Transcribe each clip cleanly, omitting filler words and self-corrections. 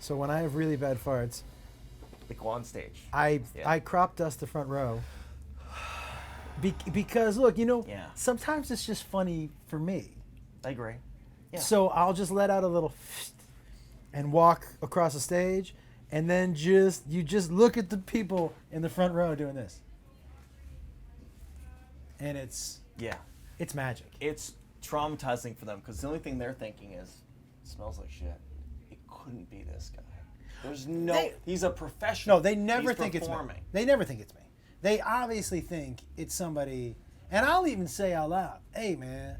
So when I have really bad farts, Like go on stage. I crop dust the front row. Because look, Yeah. sometimes it's just funny for me. I agree. Yeah. So I'll just let out a little and walk across the stage, and then you just look at the people in the front row doing this. And it's magic. It's traumatizing for them because the only thing they're thinking is, it smells like shit. It couldn't be this guy. There's he's a professional. No, they never think performing. it's me. They never think it's me. They obviously think it's somebody, and I'll even say out loud, "Hey, man,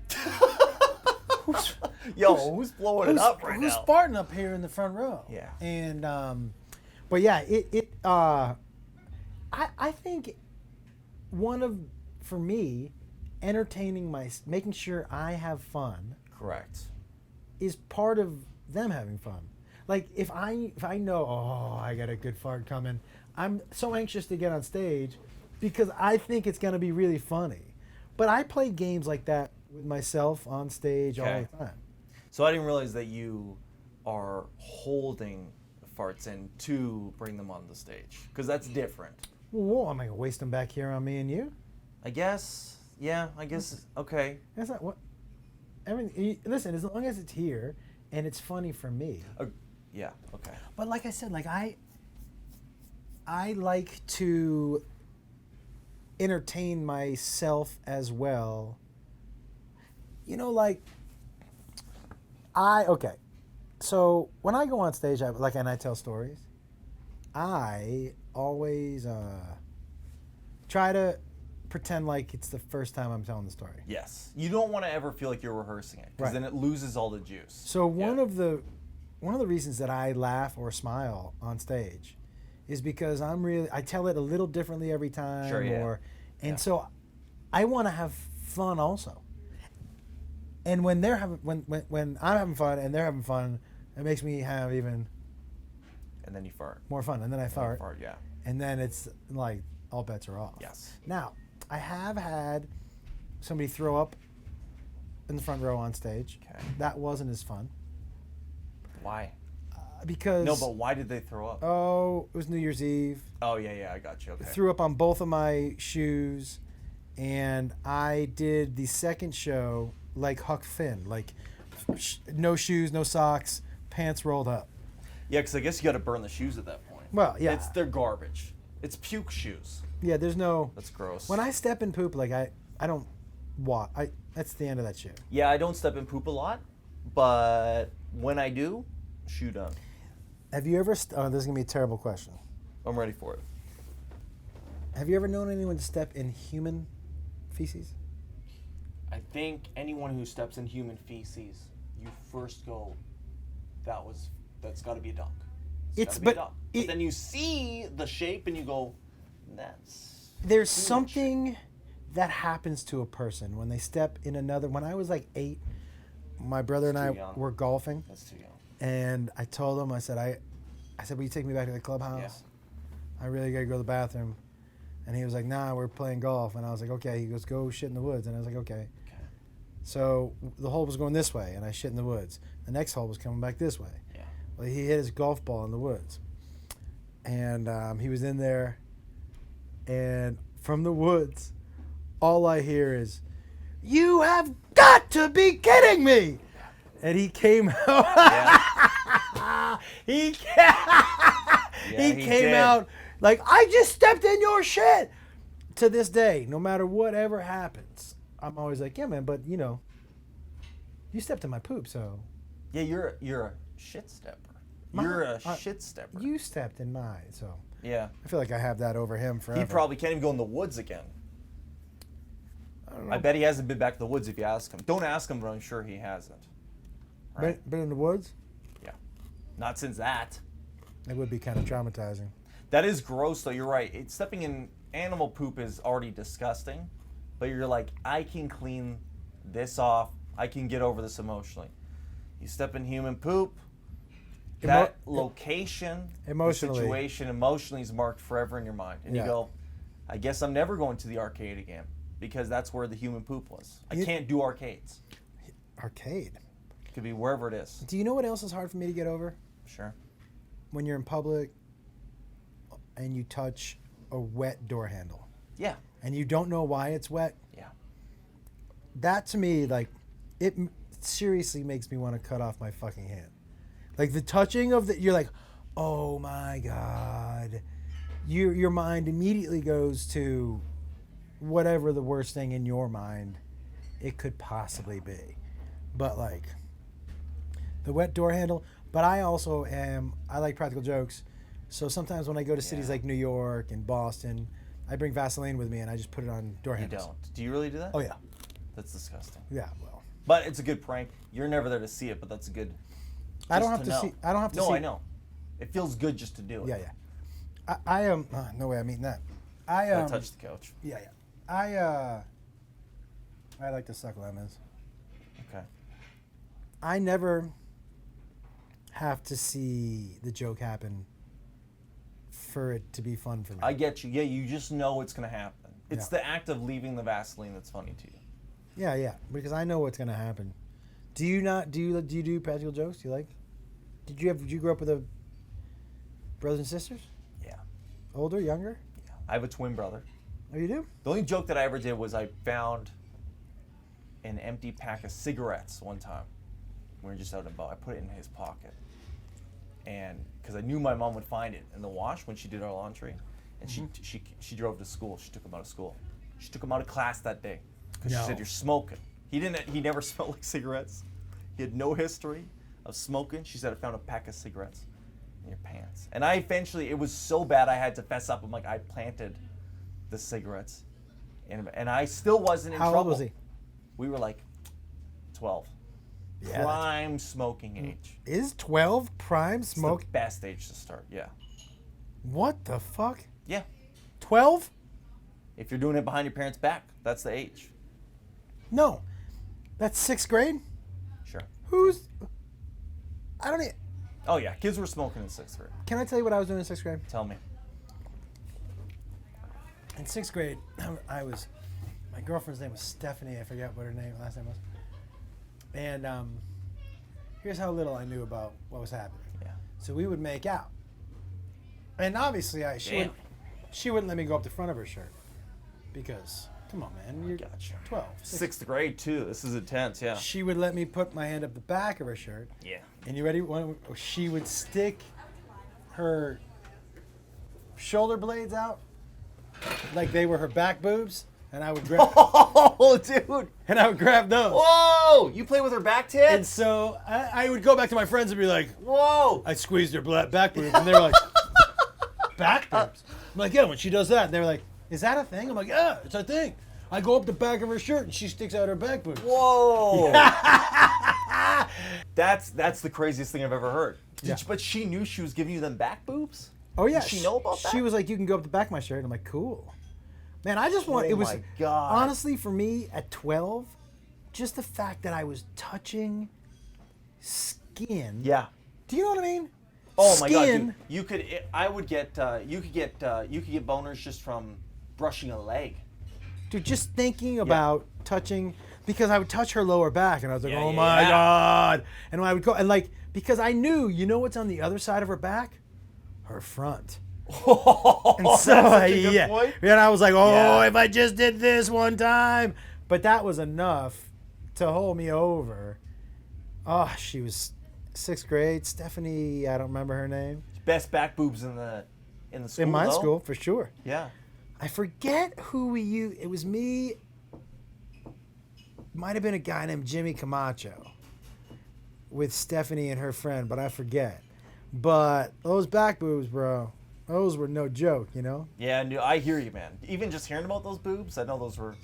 who's blowing it up right who's now? farting up here in the front row?" Yeah. And but yeah, I think for me, making sure I have fun. Correct. Is part of them having fun. Like if I know, I got a good fart coming, I'm so anxious to get on stage because I think it's going to be really funny. But I play games like that with myself on stage all the time. So I didn't realize that you are holding farts in to bring them on the stage because that's different. Whoa, am I going to waste them back here on me and you? I guess. Yeah, I guess. Okay. That's not what. Listen, as long as it's here and it's funny for me. Yeah. Okay. But like I said, like I like to entertain myself as well. So when I go on stage, and I tell stories, I always try to pretend like it's the first time I'm telling the story. Yes. You don't want to ever feel like you're rehearsing it because then it loses all the juice. So one of the reasons that I laugh or smile on stage is because I tell it a little differently every time. Sure, yeah. So I want to have fun also. And when when I'm having fun and they're having fun, it makes me have even and then you fart. more fun. And then I fart. Yeah. And then it's like all bets are off. Yes. Now, I have had somebody throw up in the front row on stage. Okay. That wasn't as fun. Why? Because No, but why did they throw up? Oh, it was New Year's Eve. Oh, yeah, I got you. Okay. Threw up on both of my shoes, and I did the second show like Huck Finn, like no shoes, no socks, pants rolled up. Yeah, because I guess you got to burn the shoes at that point. Well, yeah. They're garbage. It's puke shoes. Yeah, there's no. That's gross. When I step in poop, like I don't walk. That's the end of that shoe. Yeah, I don't step in poop a lot, but when I do, shoe done. Have you ever? This is gonna be a terrible question. I'm ready for it. Have you ever known anyone to step in human feces? I think anyone who steps in human feces, you first go, that's got to be a dog. But then you see the shape and you go, that's. There's something that happens to a person when they step in another. When I was like 8, my brother and I were golfing. That's too young. And I told him, I said, will you take me back to the clubhouse? Yeah. I really got to go to the bathroom. And he was like, nah, we're playing golf. And I was like, okay. He goes, go shit in the woods. And I was like, okay. So the hole was going this way, and I shit in the woods. The next hole was coming back this way. Yeah. Well, he hit his golf ball in the woods. And he was in there, and from the woods, all I hear is, "You have got to be kidding me!" And he came out. He came out like, "I just stepped in your shit." To this day, no matter whatever happens, I'm always like, "Yeah, man, but you stepped in my poop, so." Yeah, you're a shit stepper. You're a shit stepper. You stepped in mine, so. Yeah. I feel like I have that over him forever. He probably can't even go in the woods again. I don't know. I bet he hasn't been back to the woods if you ask him. Don't ask him, but I'm sure he hasn't. Right? Been in the woods? Yeah. Not since that. It would be kind of traumatizing. That is gross, though. You're right. Stepping in animal poop is already disgusting, but you're like, I can clean this off. I can get over this emotionally. You step in human poop, that location, emotionally, the situation emotionally is marked forever in your mind. And you go, I guess I'm never going to the arcade again because that's where the human poop was. I can't do arcades. Arcade? It could be wherever it is. Do you know what else is hard for me to get over? Sure. when you're in public and you touch a wet door handle Yeah. and you don't know why it's wet. Yeah. That to me, like, seriously makes me want to cut off my fucking hand. Like the touching of you're like, oh my God. Your mind immediately goes to whatever the worst thing in your mind it could possibly be. But like the wet door handle. But I also I like practical jokes. So sometimes when I go to cities like New York and Boston, I bring Vaseline with me and I just put it on door handles. You don't. Do you really do that? Oh yeah. That's disgusting. Yeah, well. But it's a good prank. You're never there to see it, but that's a good. I don't have to see. I don't have to see. No, I know. It feels good just to do it. Yeah, yeah. I am. No way I'm eating that. I touch the couch. Yeah, yeah. I like to suck lemons. Okay. I never have to see the joke happen for it to be fun for me. I get you. Yeah, you just know it's gonna happen. It's the act of leaving the Vaseline that's funny to you. Yeah, yeah. Because I know what's gonna happen. Do you do practical jokes? Do you like? Did you grow up with brothers and sisters? Yeah. Older, younger? Yeah. I have a twin brother. Oh, you do? The only joke that I ever did was I found an empty pack of cigarettes one time. We were just out and about. I put it in his pocket. And because I knew my mom would find it in the wash when she did our laundry. And she drove to school. She took him out of school. She took him out of class that day. Because she said, you're smoking. He never smelled like cigarettes. He had no history of smoking. She said, I found a pack of cigarettes in your pants. And it was so bad I had to fess up. I'm like, I planted the cigarettes. And I still wasn't in trouble. How old was he? We were like 12. Yeah, prime smoking age. Is 12 prime smoke? It's the best age to start, yeah. What the fuck? Yeah. 12? If you're doing it behind your parents' back, that's the age. No. That's 6th grade? Sure. I don't even... Oh, yeah. Kids were smoking in 6th grade. Can I tell you what I was doing in 6th grade? Tell me. In 6th grade, my girlfriend's name was Stephanie. I forget what her last name was. And here's how little I knew about what was happening. Yeah. So we would make out. And obviously, she wouldn't let me go up the front of her shirt. Because, come on, man, you're Gotcha. 12. 6th grade, too. This is intense, yeah. She would let me put my hand up the back of her shirt. Yeah. And you ready? She would stick her shoulder blades out like they were her back boobs. And I would grab. Oh, dude! And I would grab those. Whoa! You play with her back tits? And so I would go back to my friends and be like, "Whoa!" I squeezed her back boobs, and they were like, "Back boobs?" I'm like, "Yeah." When she does that, and they were like, "Is that a thing?" I'm like, "Yeah, it's a thing." I go up the back of her shirt, and she sticks out her back boobs. Whoa! That's the craziest thing I've ever heard. But she knew she was giving you them back boobs? Oh yeah. Did she know about that? She was like, "You can go up the back of my shirt." I'm like, "Cool." Man, I just want, Oh it was, my God. honestly, for me, at 12, just the fact that I was touching skin. Yeah. Do you know what I mean? Oh my God, Skin. dude. You could get boners just from brushing a leg. Dude, just thinking about touching, because I would touch her lower back, and I was like, oh Yeah, my yeah. God. And I would go, and like, because I knew, you know what's on the other side of her back? Her front. And so, Point. and I was like, Yeah. if I just did this one time. But that was enough to hold me over. Oh, she was 6th grade. Stephanie, I don't remember her name. Best back boobs in the school. In my though. school, for sure. Yeah. I forget who we used. It was me. Might have been a guy named Jimmy Camacho with Stephanie and her friend, but I forget. But those back boobs, bro. Those were no joke, you know? Yeah, I hear you, man. Even just hearing about those boobs, I know those were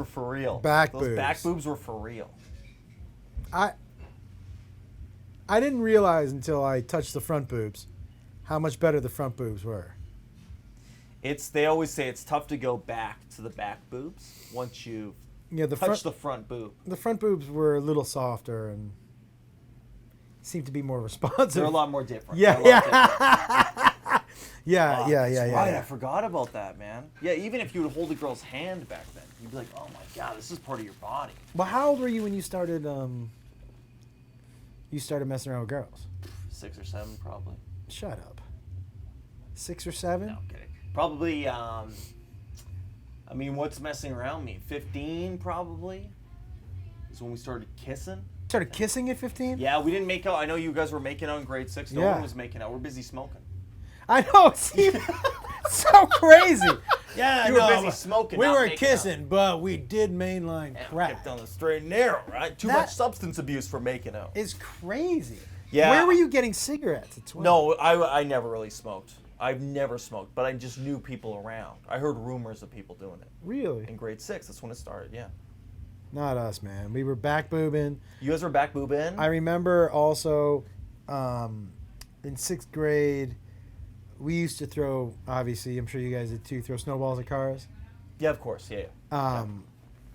for real. Back those boobs. back boobs were for real. I didn't realize until I touched the front boobs how much better the front boobs were. They always say it's tough to go back to the back boobs once you touch the front boob. The front boobs were a little softer and seemed to be more responsive. They're a lot more different. Yeah. That's Yeah. right. I forgot about that, man. Yeah, even if you would hold a girl's hand back then, you'd be like, oh my God, this is part of your body. Well, how old were you when you started messing around with girls? 6 or 7 probably. Shut up. 6 or 7? No, I'm kidding. Probably, what's messing around me? 15 probably is when we started kissing. Started kissing at 15? Yeah, we didn't make out. I know you guys were making out in grade 6. No one was making out. We're busy smoking. I know. See, so crazy. Yeah, You were busy smoking. We not weren't making kissing, but we did mainline crack. Kept on the straight and narrow, right? Too much substance abuse for making out. It's crazy. Yeah. Where were you getting cigarettes at 12? No, I never really smoked. I've never smoked, but I just knew people around. I heard rumors of people doing it. Really? In grade 6, that's when it started, yeah. Not us, man. We were back boobing. You guys were back boobing? I remember also in 6th grade, we used to throw, obviously, I'm sure you guys did too, throw snowballs at cars. Yeah, of course, yeah. I'm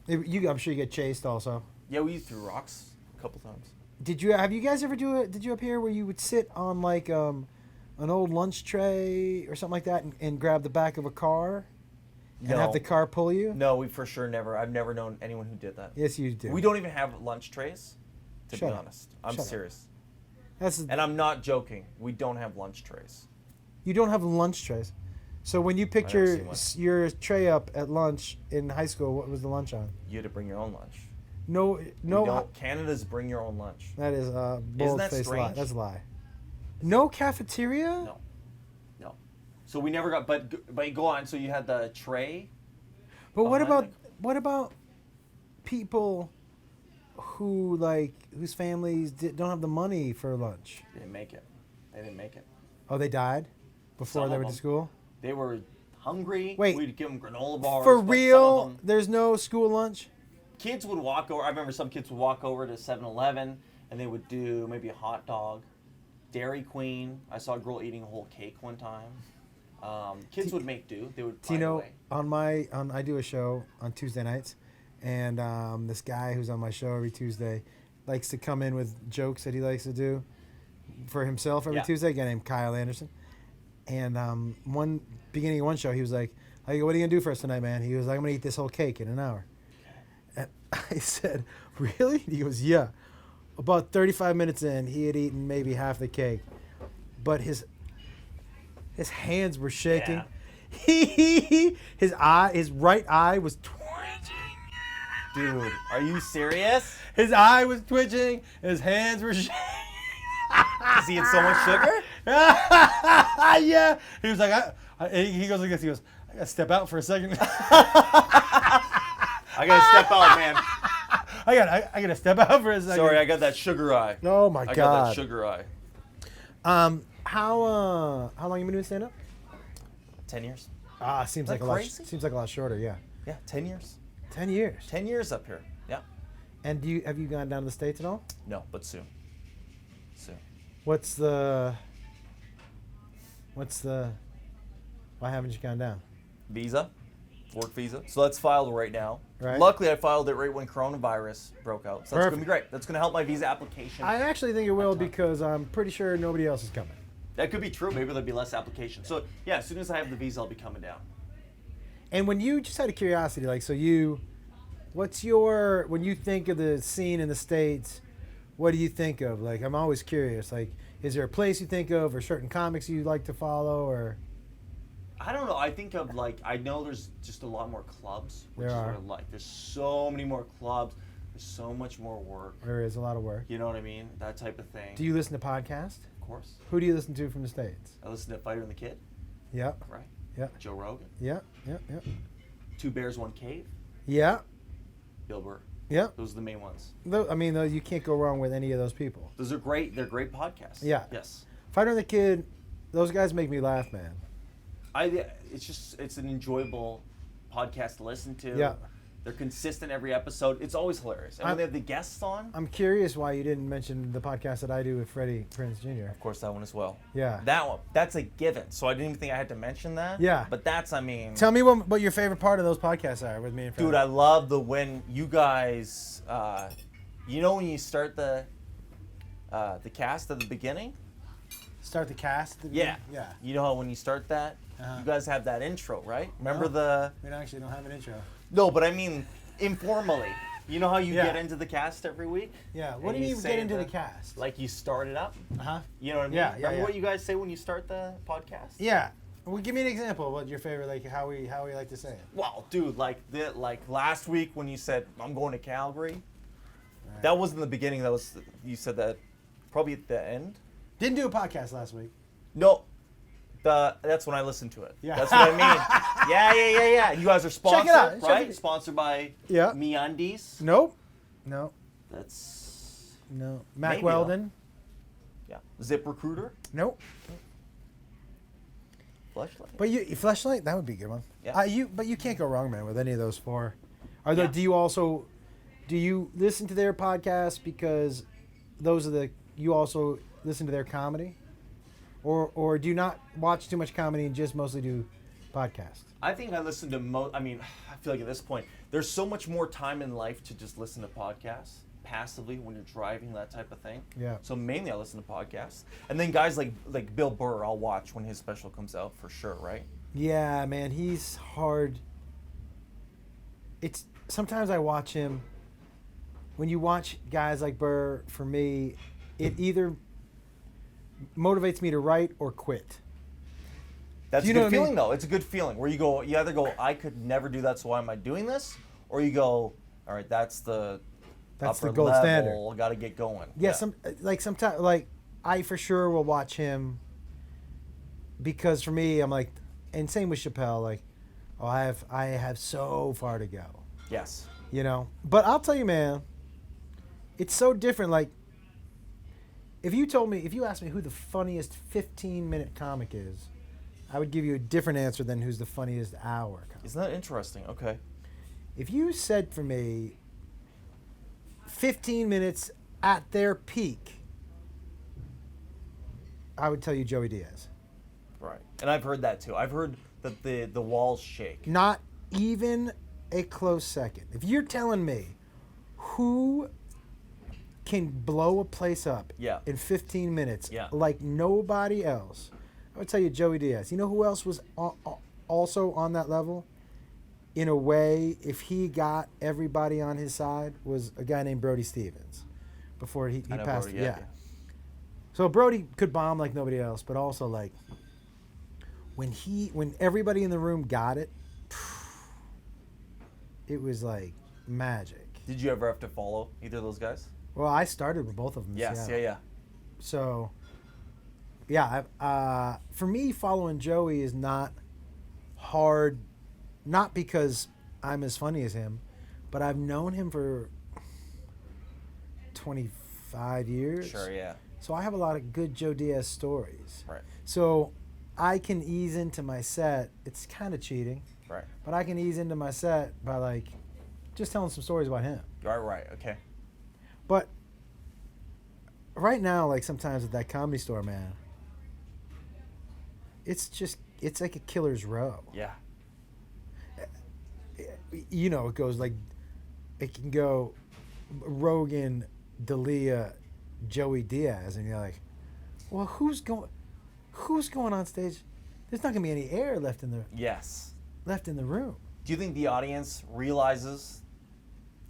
sure you get chased also. Yeah, we threw rocks a couple times. Have you guys ever did you up here where you would sit on like an old lunch tray or something like that and grab the back of a car and have the car pull you? No, we for sure never. I've never known anyone who did that. Yes, you do. We don't even have lunch trays, to Shut be up. honest. I'm Shut up. serious. And I'm not joking. We don't have lunch trays. you don't have lunch trays. So when you picked I've never seen your tray up at lunch in high school, what was the lunch on? You had to bring your own lunch. No. We don't. Canada's bring your own lunch. That is a bold-faced lie. strange? That's a lie. No cafeteria? No. So we never got. But go on. So you had the tray. But what behind about people whose families don't have the money for lunch? They didn't make it. Oh, they died before Some they of went to them. school? They were hungry. Wait. We'd give them granola bars. For but some real? of them- There's no school lunch? Kids would walk over. I remember some kids would walk over to 7-Eleven and they would do maybe a hot dog. Dairy Queen. I saw a girl eating a whole cake one time. Kids would make do. They would find a way. I do a show on Tuesday nights, and this guy who's on my show every Tuesday likes to come in with jokes that he likes to do for himself every Tuesday. A guy named Kyle Anderson. And beginning of one show, he was like, I go, what are you going to do for us tonight, man? He was like, I'm going to eat this whole cake in an hour. And I said, really? He goes, yeah. About 35 minutes in, he had eaten maybe half the cake, but his hands were shaking. Yeah. His right eye was twitching. Dude, are you serious? His eye was twitching. His hands were shaking. Is he had so much sugar? Yeah. He was like, he goes like this. He goes, I gotta step out for a second. I gotta step out, man. I gotta step out for a second. Sorry, I got that sugar eye. Oh my I God. got that sugar eye. How long you been doing stand up? 10 years. Seems Isn't like that a crazy? lot. Seems like a lot shorter. Yeah. Yeah, 10 years. 10 years. 10 years up here. Yeah. And have you gone down to the States at all? No, but soon. Soon. Why haven't you gone down? Visa. Work visa. So that's filed right now. Right. Luckily, I filed it right when coronavirus broke out. So that's going to be Perfect. great. That's going to help my visa application. I actually think it will because I'm pretty sure nobody else is coming. That could be true. Maybe there'll be less applications. So, yeah, as soon as I have the visa, I'll be coming down. And when you, just out of curiosity, like, when you think of the scene in the States, what do you think of? Like, I'm always curious. Like, is there a place you think of or certain comics you like to follow or? I don't know. I think of, like, I know there's just a lot more clubs, which There is are. what I like. There's so many more clubs. There's so much more work. There is a lot of work. You know what I mean? That type of thing. Do you listen to podcasts? Of course. Who do you listen to from the States? I listen to Fighter and the Kid, Yep. right? Yep. Joe Rogan. Yep. Yep. Yep. Two Bears, One Cave. Yeah. Bill Burr. Yep. Those are the main ones. You can't go wrong with any of those people. Those are great. They're great podcasts. Yeah. Yes. Fighter and the Kid, those guys make me laugh, man. It's an enjoyable podcast to listen to. Yeah. They're consistent every episode. It's always hilarious. And when they have the guests on, I'm curious why you didn't mention the podcast that I do with Freddie Prinze Jr. of course, that one as well. Yeah. That one, that's a given. So I didn't even think I had to mention that. Yeah. But that's, I mean. Tell me what your favorite part of those podcasts are with me and Freddie. Dude, I love when you guys, when you start the cast at the beginning? Start the cast? Yeah. Yeah. You know how when you start that, Uh-huh. you guys have that intro, right? Remember No. the... We actually don't have an intro. No, but I mean informally. You know how you Yeah. get into the cast every week? Yeah. What And do you you mean say get into the the- cast? Like you start it up. Uh-huh. You know what I mean? Yeah, yeah, Remember yeah. what you guys say when you start the podcast? Yeah. Well, give me an example of what your favorite, like how we like to say it. Well, dude, like Last week when you said I'm going to Calgary, that wasn't the beginning. That was you said that probably at the end. Didn't do a podcast last week. No, that's when I listened to it. Yeah. That's what I mean. Yeah. You guys are sponsored, out. Check right? it- Sponsored by Yeah. MeUndies. Nope. No. That's No. Mac Maybe, Weldon. Yeah. Zip Recruiter, Nope. Fleshlight. But Fleshlight, that would be a good one. Yeah. But you can't go wrong, man, with any of those four. Yeah. Do you listen to their podcast because you also listen to their comedy? Or do you not watch too much comedy and just mostly do podcasts? I think I listen to I mean, I feel like at this point, there's so much more time in life to just listen to podcasts passively when you're driving, that type of thing. Yeah. So mainly I listen to podcasts. And then guys like Bill Burr, I'll watch when his special comes out for sure, right? Yeah, man, he's hard. Sometimes I watch him. When you watch guys like Burr, for me, it either motivates me to write or quit. That's Do a you know good what I mean? feeling though. It's a good feeling where you either go, I could never do that, so why am I doing this? Or you go, all right, that's the upper gold level. standard. Got to get going. Yeah, sometimes I for sure will watch him because for me I'm like, and same with Chappelle, like, oh, I have so far to go, Yes. you know. But I'll tell you, man, it's so different. Like, if you asked me who the funniest 15-minute comic is, I would give you a different answer than who's the funniest hour comic. Isn't that interesting? Okay. If you said for me 15 minutes at their peak, I would tell you Joey Diaz. Right. And I've heard that too. I've heard that the walls shake. Not even a close second. If you're telling me who can blow a place up Yeah. in 15 minutes Yeah. like nobody else, I would tell you Joey Diaz. You know who else was also on that level? In a way, if he got everybody on his side, was a guy named Brody Stevens. Before he I know passed. Brody, Yeah. So Brody could bomb like nobody else, but also like when everybody in the room got it, it was like magic. Did you ever have to follow either of those guys? Well, I started with both of them. in Yes. Seattle. Yeah. So, yeah, for me, following Joey is not hard, not because I'm as funny as him, but I've known him for 25 years. Sure. Yeah. So I have a lot of good Joe Diaz stories. Right. So I can ease into my set. It's kind of cheating, Right. but I can ease into my set by like just telling some stories about him. Right. Okay. But right now, like sometimes at that Comedy Store, man, it's like a killer's row. Yeah. You know, it goes like, it can go Rogan, D'Elia, Joey Diaz, and you're like, well, who's going on stage? There's not gonna be any air left in the Yes. room. Do you think the audience realizes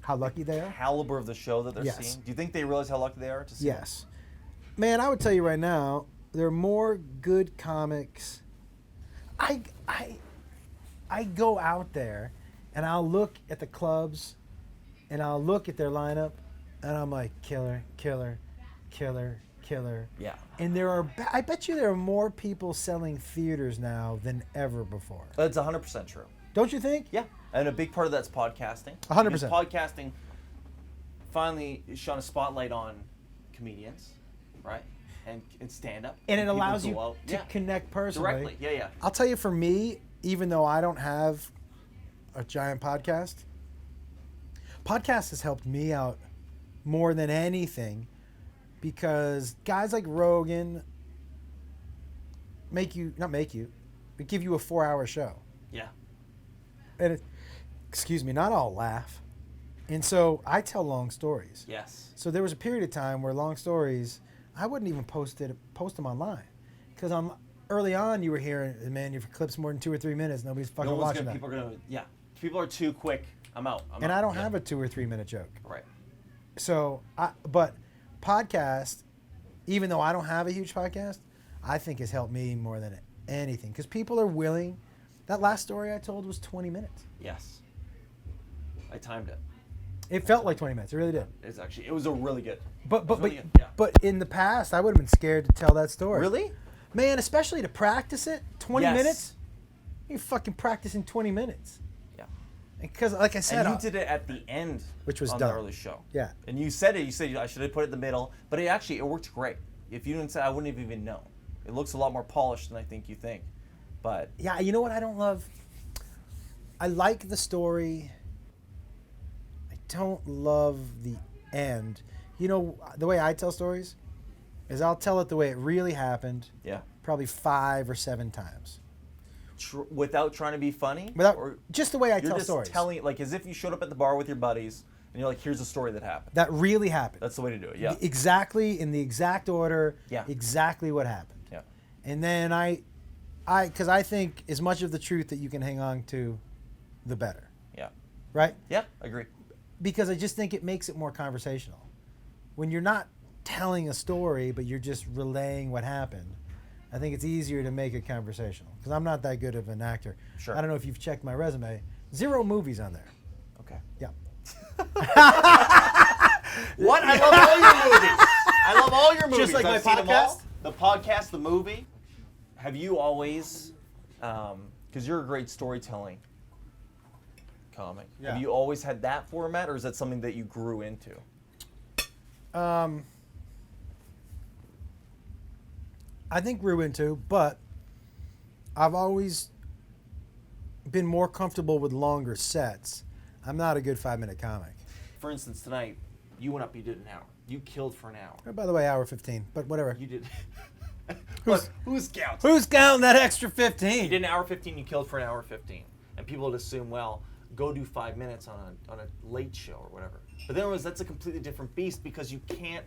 How lucky they are. caliber of the show that they're Yes. seeing? Do you think they realize how lucky they are to see? Yes. Man, I would tell you right now, there are more good comics. I go out there and I'll look at the clubs and I'll look at their lineup and I'm like, killer, killer, killer, killer. Yeah. And I bet you there are more people selling theaters now than ever before. That's 100% true. Don't you think? Yeah. And a big part of that's podcasting. 100%. Because podcasting finally shone a spotlight on comedians, right? And stand-up. And it people allows go you out- to connect personally. Directly. Yeah. I'll tell you, for me, even though I don't have a giant podcast has helped me out more than anything, because guys like Rogan but give you a 4-hour show. Yeah. And not all laugh. And so I tell long stories. Yes. So there was a period of time where long stories, I wouldn't even post them online. Because early on you were hearing, man, your clip's more than 2 or 3 minutes, nobody's fucking No one's watching gonna, that. people are gonna, yeah. People are too quick. I'm out. and I don't have a 2 or 3 minute joke. Right. So, but podcast, even though I don't have a huge podcast, I think has helped me more than anything because people are willing. That last story I told was 20 minutes. Yes. I timed it. It felt like 20 minutes. It really did. It was a really good. But really good, yeah. but in the past, I would have been scared to tell that story. Really? Man, especially to practice it, 20 Yes. minutes. You fucking practicing 20 minutes. Yeah. Because, like I said, And you did it at the end, Which was on dumb. the early show. Yeah. And you said it. You said I should have put it in the middle, but it worked great. If you didn't say, I wouldn't have even known. It looks a lot more polished than I think you think. But yeah, you know what I don't love? I like the story. I don't love the end. You know, the way I tell stories is I'll tell it the way it really happened, yeah, probably 5 or 7 times. without trying to be funny, Without just the way I you're tell just stories. telling it like as if you showed up at the bar with your buddies and you're like, here's a story that happened. That really happened. That's the way to do it. Yeah. Exactly in the exact order. Yeah. Exactly what happened. Yeah. And then because I think as much of the truth that you can hang on to, the better. Yeah. Right? Yeah. Agree. Because I just think it makes it more conversational. When you're not telling a story, but you're just relaying what happened, I think it's easier to make it conversational. Because I'm not that good of an actor. Sure. I don't know if you've checked my resume. 0 movies on there. Okay. Yeah. What? I love all your movies. I love all your movies. Just like I've my seen them all. podcast? The podcast, the movie. Have you always, because you're a great storytelling comic, Yeah. have you always had that format, or is that something that you grew into? I think grew into, but I've always been more comfortable with longer sets. I'm not a good 5-minute comic. For instance, tonight, you went up, you did an hour. You killed for an hour. Oh, by the way, hour 15, but whatever. You did. Who's- Who's counting? Who's counting that extra You 15? did an hour 15, you killed for an hour 15. And people would assume, well, go do 5 minutes on a late show or whatever. But then that's a completely different beast because you can't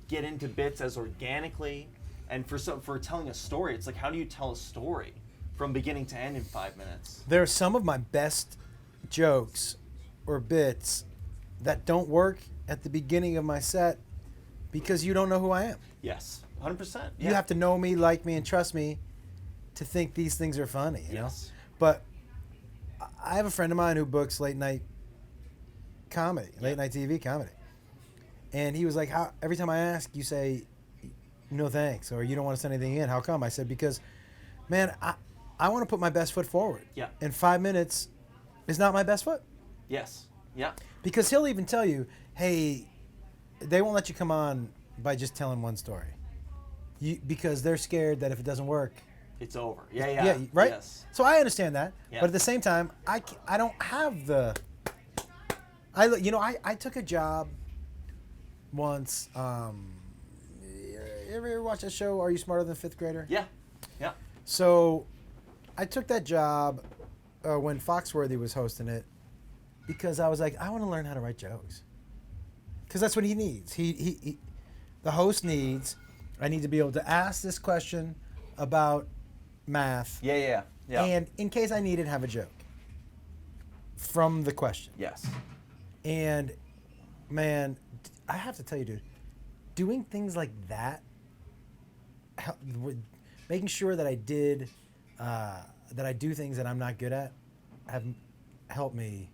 get into bits as organically. And for telling a story, it's like, how do you tell a story from beginning to end in 5 minutes? There are some of my best jokes or bits that don't work at the beginning of my set because you don't know who I am. Yes, 100%. You have to know me, like me, and trust me to think these things are funny, you know? Yes. But I have a friend of mine who books late night comedy, late night TV comedy. And he was like, every time I ask, you say, no thanks, or you don't want to send anything in. How come? I said, because, man, I want to put my best foot forward. Yeah. And 5 minutes is not my best foot. Yes. Yeah. Because he'll even tell you, hey, they won't let you come on by just telling one story. Because they're scared that if it doesn't work, It's over. Yeah. yeah, right? Yes. So I understand that. Yeah. But at the same time, I don't have the... I took a job once. You ever watch that show, Are You Smarter Than a Fifth Grader? Yeah. Yeah. So I took that job when Foxworthy was hosting it because I was like, I want to learn how to write jokes. Because that's what he needs. He the host needs, I need to be able to ask this question about math. Yeah. And in case I need it, have a joke from the question. Yes. And man, I have to tell you, dude, doing things like that, making sure that I do things that I'm not good at, have helped me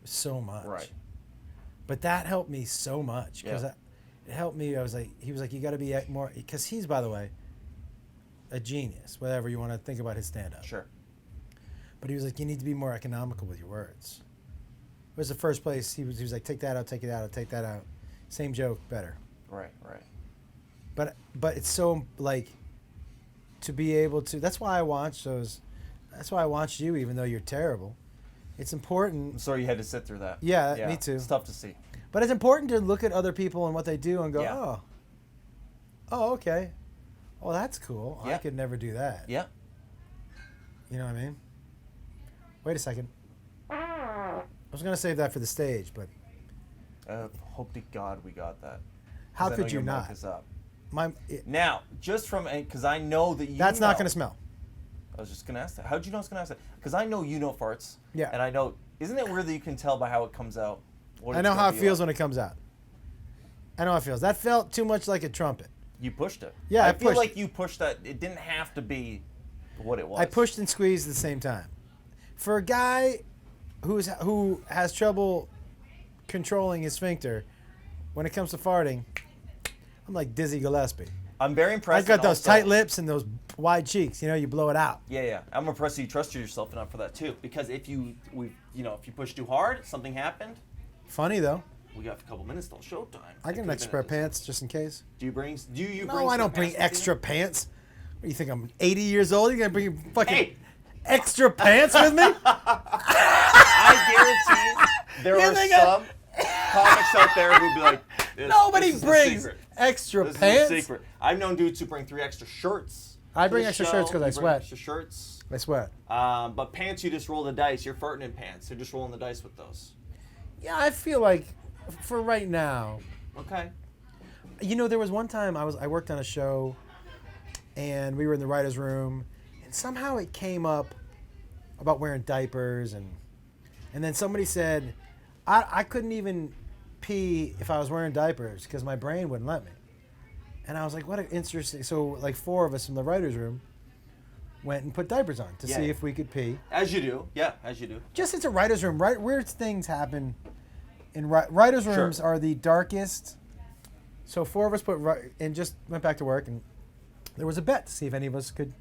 so much. Right. But that helped me so much because Yeah. it helped me. He was like, you got to be more, because he's, by the way, a genius, whatever you want to think about his stand-up. Sure. But he was like, you need to be more economical with your words. It was the first place he was like, take that out, take it out, take that out. Same joke, better. Right. But it's so like to be able to. That's why I watch those. That's why I watched you, even though you're terrible. It's I'm important. sorry you had to sit through that. Yeah, me too. It's tough to see. But it's important to look at other people and what they do and go, Yeah. oh, okay. Oh, that's cool. I Yeah. could never do that. Yeah. You know what I mean? Wait a second. I was gonna save that for the stage, but Hope to God we got that. 'Cause how I know could you your mic not? is up. My, Now, just from because I know that you. that's not know. gonna smell. I was just gonna ask that. How'd you know I was gonna ask that? Because I know you know farts. Yeah. And I know. Isn't it weird that you can tell by how it comes out? What I it's know gonna how it be feels like? when it comes out. I know how it feels. That felt too much like a trumpet. You pushed it. Yeah, I I feel pushed like you pushed that. It didn't have to be what it was. I pushed and squeezed at the same time. For a guy who has trouble controlling his sphincter, when it comes to farting, I'm like Dizzy Gillespie. I'm very impressed. I've got and those also- tight lips and those wide cheeks. You know, you blow it out. Yeah. I'm impressed that you trusted yourself enough for that too. Because if you push too hard, something happened. Funny though. We got a couple minutes till showtime. I got an extra pair of pants just in case. Do you bring? No, I don't bring extra pants. What do you think? I'm 80 years old. You gonna bring fucking extra pants with me? I guarantee there You are think some comics out there who'd be like, Nobody this is brings the secret. extra This pants. is the secret. I've known dudes who bring 3 extra shirts. I to bring the extra show. shirts 'cause I You bring sweat. Extra shirts. I sweat. But pants, you just roll the dice. You're farting in pants. You're just rolling the dice with those. Yeah, I feel like for right now. Okay. You know, there was one time I worked on a show, and we were in the writers' room, and somehow it came up about wearing diapers, and then somebody said, I couldn't even pee if I was wearing diapers because my brain wouldn't let me. And I was like, what an interesting. So like 4 of us from the writers' room went and put diapers on to see if we could pee. As you do. Yeah, as you do. Just it's a writer's room, right? Weird things happen. In writers' rooms are the darkest. So 4 of us and just went back to work, and there was a bet to see if any of us could.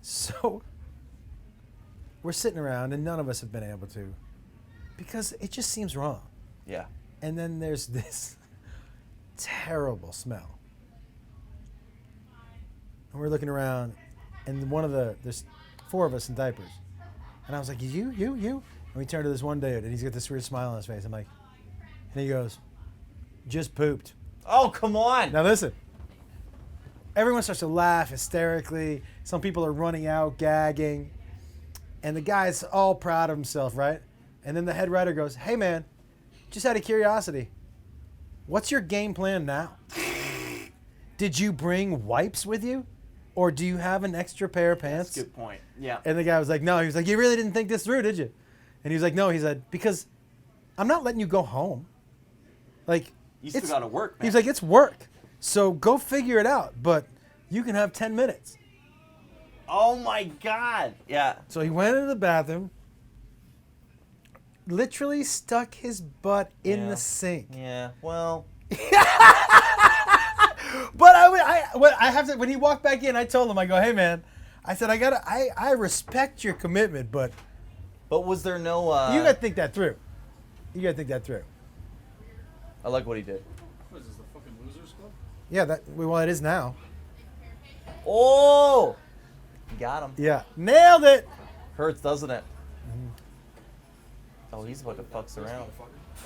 So we're sitting around, and none of us have been able to, because it just seems wrong. Yeah. And then there's this terrible smell, and we're looking around, and there's 4 of us in diapers, and I was like, you. And we turned to this one dude, and he's got this weird smile on his face. I'm like, and he goes, just pooped. Oh, come on. Now listen. Everyone starts to laugh hysterically. Some people are running out, gagging. And the guy's all proud of himself, right? And then the head writer goes, hey man, just out of curiosity, what's your game plan now? Did you bring wipes with you? Or do you have an extra pair of pants? That's a good point. Yeah. And the guy was like, no. He was like, you really didn't think this through, did you? And he was like, no. He said, because I'm not letting you go home. Like, You still got to work, man. he's like, it's work. So go figure it out. But you can have 10 minutes. Oh, my God. Yeah. So he went into the bathroom, literally stuck his butt in the sink. Yeah. Well. But I have to. When he walked back in, I told him, I go, hey man, I said, I respect your commitment, but Was there no? you got to think that through. You got to think that through. I like what he did. What is this, the fucking Losers Club? Yeah, well, it is now. Oh. Got him. Yeah, nailed it. Hurts, doesn't it? Oh, he's about to fucks around.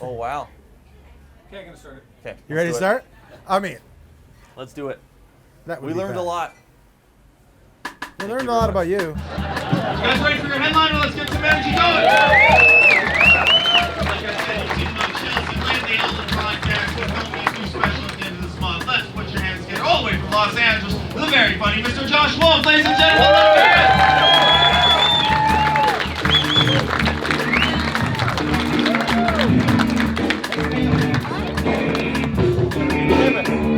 Oh wow. Okay, I'm gonna start it. Okay. You ready to start? I mean, Let's do it. that would We be learned bad. a lot. We learned a lot about you. You guys ready for your headliner? Let's get some energy going. Like I said, you've seen my Chelsea Landing on the podcast. We're filming a new special at the end of this month. Let's put your hands together all the way from Los Angeles. The very funny Mr. Josh Wolf, ladies and gentlemen. Let's hear it.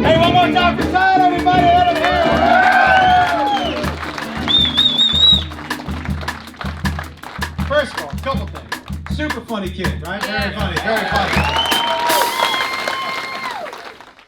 Hey, one more time for Todd, everybody. Let him hear it. First of all, a couple things. Super funny kid, right? Very funny, very funny.